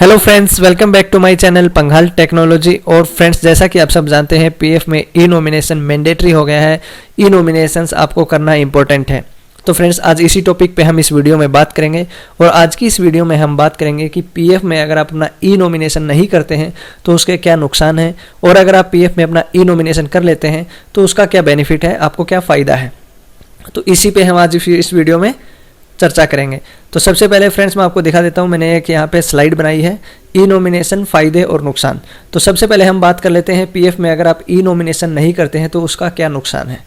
Hello friends, welcome back to my channel Panghal technology. और friends, जैसा कि आप सब जानते हैं पीएफ में ई नॉमिनेशन मैंडेटरी हो गया है। ई नॉमिनेशंस आपको करना इंपॉर्टेंट है। तो फ्रेंड्स, आज इसी टॉपिक पे हम इस वीडियो में बात करेंगे। और आज की इस वीडियो में हम बात करेंगे कि पीएफ में अगर आप अपना ई नॉमिनेशन नहीं करते हैं तो उसके क्या नुकसान है, और अगर आप पीएफ में अपना ई नॉमिनेशन कर लेते हैं तो उसका क्या बेनिफिट है, आपको क्या फ़ायदा है। तो इसी पे हम आज इस वीडियो में चर्चा करेंगे। तो सबसे पहले फ्रेंड्स मैं आपको दिखा देता हूँ, मैंने एक यहाँ पे स्लाइड बनाई है, ई नॉमिनेशन फ़ायदे और नुकसान। तो सबसे पहले हम बात कर लेते हैं पीएफ में अगर आप ई नॉमिनेशन नहीं करते हैं तो उसका क्या नुकसान है।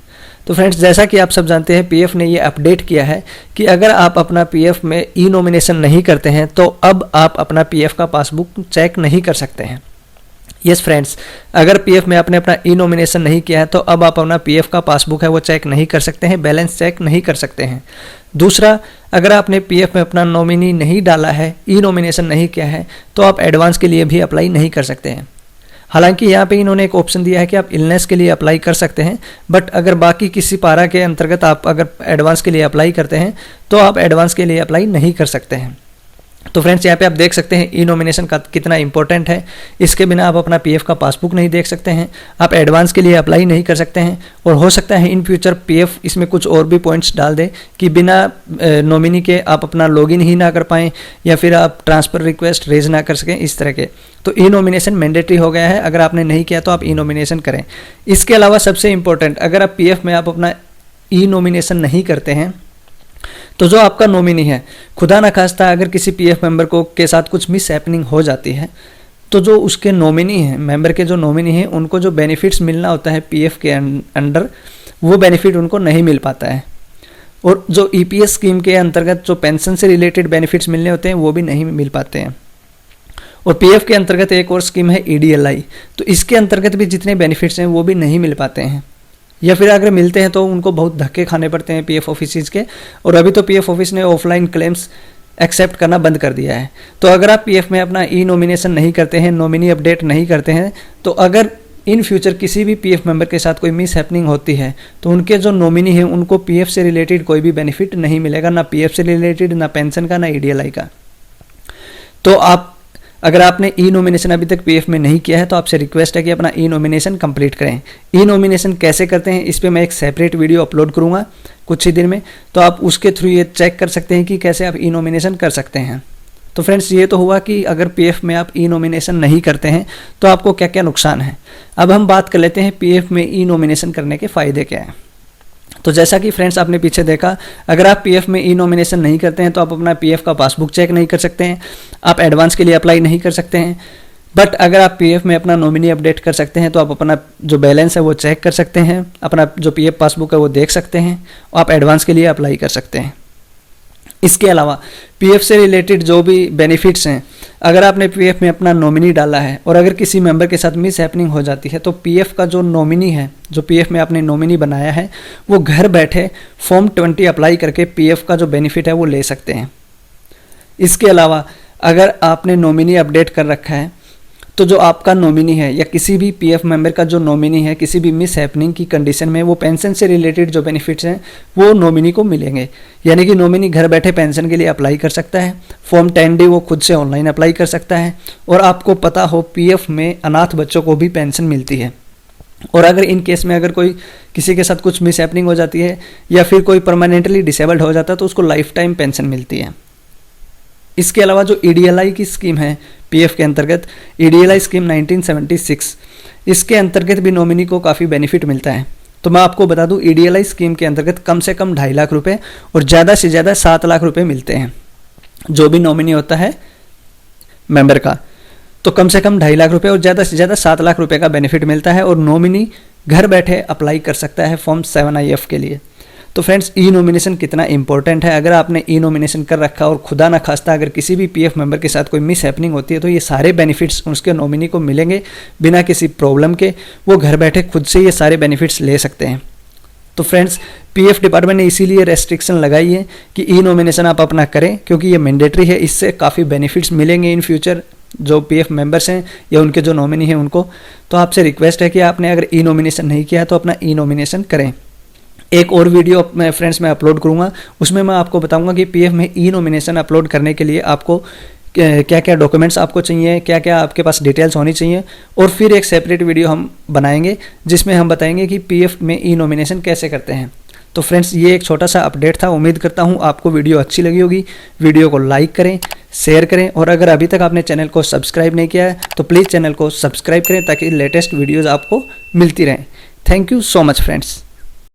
तो फ्रेंड्स, जैसा कि आप सब जानते हैं पीएफ ने ये अपडेट किया है कि अगर आप अपना पीएफ में ई नॉमिनेशन नहीं करते हैं तो अब आप अपना पीएफ का पासबुक चेक नहीं कर सकते हैं। यस फ्रेंड्स, अगर पीएफ में आपने अपना ई नॉमिनेशन नहीं किया है तो अब आप अपना पीएफ का पासबुक है वो चेक नहीं कर सकते हैं, बैलेंस चेक नहीं कर सकते हैं। दूसरा, अगर आपने पीएफ में अपना नॉमिनी नहीं डाला है, ई नॉमिनेशन नहीं किया है, तो आप एडवांस के लिए भी अप्लाई नहीं कर सकते हैं। हालांकि यहाँ पे इन्होंने एक ऑप्शन दिया है कि आप इलनेस के लिए अप्लाई कर सकते हैं, बट अगर बाकी किसी पारा के अंतर्गत आप अगर एडवांस के लिए अप्लाई करते हैं तो आप एडवांस के लिए अप्लाई नहीं कर सकते हैं। तो फ्रेंड्स, यहाँ पे आप देख सकते हैं ई नॉमिनेशन का कितना इंपॉर्टेंट है। इसके बिना आप अपना पीएफ का पासबुक नहीं देख सकते हैं, आप एडवांस के लिए अप्लाई नहीं कर सकते हैं, और हो सकता है इन फ्यूचर पीएफ इसमें कुछ और भी पॉइंट्स डाल दे कि बिना नॉमिनी के आप अपना लॉगिन ही ना कर पाएँ या फिर आप ट्रांसफ़र रिक्वेस्ट रेज ना कर सकें, इस तरह के। तो ई नॉमिनेशन मैंडेटरी हो गया है, अगर आपने नहीं किया तो आप ई नॉमिनेशन करें। इसके अलावा सबसे इंपॉर्टेंट, अगर आप पीएफ में आप अपना ई नॉमिनेशन नहीं करते हैं तो जो आपका नॉमिनी है, खुदा न खास्ता अगर किसी पीएफ मेंबर को के साथ कुछ मिस हैपनिंग हो जाती है तो जो उसके नॉमिनी हैं, मेंबर के जो नॉमिनी हैं, उनको जो बेनिफिट्स मिलना होता है पीएफ के अंडर, वो बेनिफिट उनको नहीं मिल पाता है। और जो ईपीएस स्कीम के अंतर्गत जो पेंशन से रिलेटेड बेनिफिट्स मिलने होते हैं वो भी नहीं मिल पाते हैं। और पीएफ के अंतर्गत एक और स्कीम है ईडीएलआई, तो इसके अंतर्गत भी जितने बेनिफिट्स हैं वो भी नहीं मिल पाते हैं, या फिर अगर मिलते हैं तो उनको बहुत धक्के खाने पड़ते हैं पीएफ ऑफिस के। और अभी तो पीएफ ऑफिस ने ऑफलाइन क्लेम्स एक्सेप्ट करना बंद कर दिया है। तो अगर आप पीएफ में अपना ई नॉमिनेशन नहीं करते हैं, नॉमिनी अपडेट नहीं करते हैं, तो अगर इन फ्यूचर किसी भी पीएफ मेंबर के साथ कोई मिस हैपनिंग होती है तो उनके जो नॉमिनी हैं उनको पीएफ से रिलेटेड कोई भी बेनिफिट नहीं मिलेगा, ना पीएफ से रिलेटेड, ना पेंशन का, ना ईडीएलआई का। तो आप अगर आपने ई नॉमिनेशन अभी तक पीएफ में नहीं किया है तो आपसे रिक्वेस्ट है कि अपना ई नॉमिनेशन कंप्लीट करें। ई नॉमिनेशन कैसे करते हैं इस पे मैं एक सेपरेट वीडियो अपलोड करूंगा कुछ ही दिन में, तो आप उसके थ्रू ये चेक कर सकते हैं कि कैसे आप ई नॉमिनेशन कर सकते हैं। तो फ्रेंड्स, ये तो हुआ कि अगर पीएफ में आप ई नॉमिनेशन नहीं करते हैं तो आपको क्या क्या नुकसान है। अब हम बात कर लेते हैं पीएफ में ई नॉमिनेशन करने के फ़ायदे क्या हैं। तो जैसा कि फ्रेंड्स आपने पीछे देखा, अगर आप पीएफ में ई नॉमिनेशन नहीं करते हैं तो आप अपना पीएफ का पासबुक चेक नहीं कर सकते हैं, आप एडवांस के लिए अप्लाई नहीं कर सकते हैं। बट अगर आप पीएफ में अपना नॉमिनी अपडेट कर सकते हैं तो आप अपना जो बैलेंस है वो चेक कर सकते हैं, अपना जो पीएफ पासबुक है वो देख सकते हैं, और आप एडवांस के लिए अप्लाई कर सकते हैं। इसके अलावा पीएफ से रिलेटेड जो भी बेनिफिट्स हैं, अगर आपने पीएफ में अपना नॉमिनी डाला है और अगर किसी मेंबर के साथ मिस हैपनिंग हो जाती है तो पीएफ का जो नॉमिनी है, जो पीएफ में आपने नॉमिनी बनाया है, वो घर बैठे फॉर्म 20 अप्लाई करके पीएफ का जो बेनिफिट है वो ले सकते हैं। इसके अलावा अगर आपने नॉमिनी अपडेट कर रखा है तो जो आपका नॉमिनी है या किसी भी पीएफ मेंबर का जो नॉमिनी है, किसी भी मिस हैपनिंग की कंडीशन में वो पेंशन से रिलेटेड जो बेनिफिट्स हैं वो नॉमिनी को मिलेंगे। यानी कि नॉमिनी घर बैठे पेंशन के लिए अप्लाई कर सकता है, फॉर्म 10D वो खुद से ऑनलाइन अप्लाई कर सकता है। और आपको पता हो पीएफ में अनाथ बच्चों को भी पेंशन मिलती है, और अगर इन केस में अगर कोई किसी के साथ कुछ मिस हैपनिंग हो जाती है या फिर कोई परमानेंटली डिसेबल्ड हो जाता है तो उसको लाइफ टाइम पेंशन मिलती है। इसके अलावा जो ईडीएलआई की स्कीम है पीएफ के अंतर्गत, ईडीएलआई स्कीम 1976, इसके अंतर्गत भी नॉमिनी को काफ़ी बेनिफिट मिलता है। तो मैं आपको बता दूं, ईडीएलआई स्कीम के अंतर्गत कम से कम 2.5 लाख रुपए और ज़्यादा से ज़्यादा 7 लाख रुपए मिलते हैं जो भी नॉमिनी होता है मेंबर का। तो कम से कम 2.5 लाख रुपए और ज़्यादा से ज़्यादा 7 लाख रुपए का बेनिफिट मिलता है, और नॉमिनी घर बैठे अप्लाई कर सकता है फॉर्म 7IF के लिए। तो फ्रेंड्स, ई नॉमिनेशन कितना इंपॉर्टेंट है। अगर आपने ई नॉमिनेशन कर रखा और खुदा न खास्ता अगर किसी भी पीएफ मेंबर के साथ कोई मिस हैपनिंग होती है तो ये सारे बेनिफिट्स उसके नॉमिनी को मिलेंगे बिना किसी प्रॉब्लम के। वो घर बैठे खुद से ये सारे बेनिफिट्स ले सकते हैं। तो फ्रेंड्स, पीएफ डिपार्टमेंट ने इसीलिए रेस्ट्रिक्शन लगाई है कि ई नॉमिनेशन आप अपना करें, क्योंकि ये मैंडेटरी है। इससे काफ़ी बेनिफिट्स मिलेंगे इन फ्यूचर जो पीएफ मेंबर्स हैं या उनके जो नॉमिनी हैं उनको। तो आपसे रिक्वेस्ट है कि आपने अगर ई नॉमिनेशन नहीं किया तो अपना ई नॉमिनेशन करें। एक और वीडियो मैं फ्रेंड्स मैं अपलोड करूंगा, उसमें मैं आपको बताऊंगा कि पीएफ में ई नॉमिनेशन अपलोड करने के लिए आपको क्या क्या डॉक्यूमेंट्स आपको चाहिए, क्या क्या आपके पास डिटेल्स होनी चाहिए, और फिर एक सेपरेट वीडियो हम बनाएंगे जिसमें हम बताएंगे कि पीएफ में ई नॉमिनेशन कैसे करते हैं। तो फ्रेंड्स ये एक छोटा सा अपडेट था, उम्मीद करता हूँ आपको वीडियो अच्छी लगी होगी। वीडियो को लाइक करें, शेयर करें, और अगर अभी तक आपने चैनल को सब्सक्राइब नहीं किया है तो प्लीज़ चैनल को सब्सक्राइब करें ताकि लेटेस्ट वीडियोज़ आपको मिलती रहें। Thank you so much friends.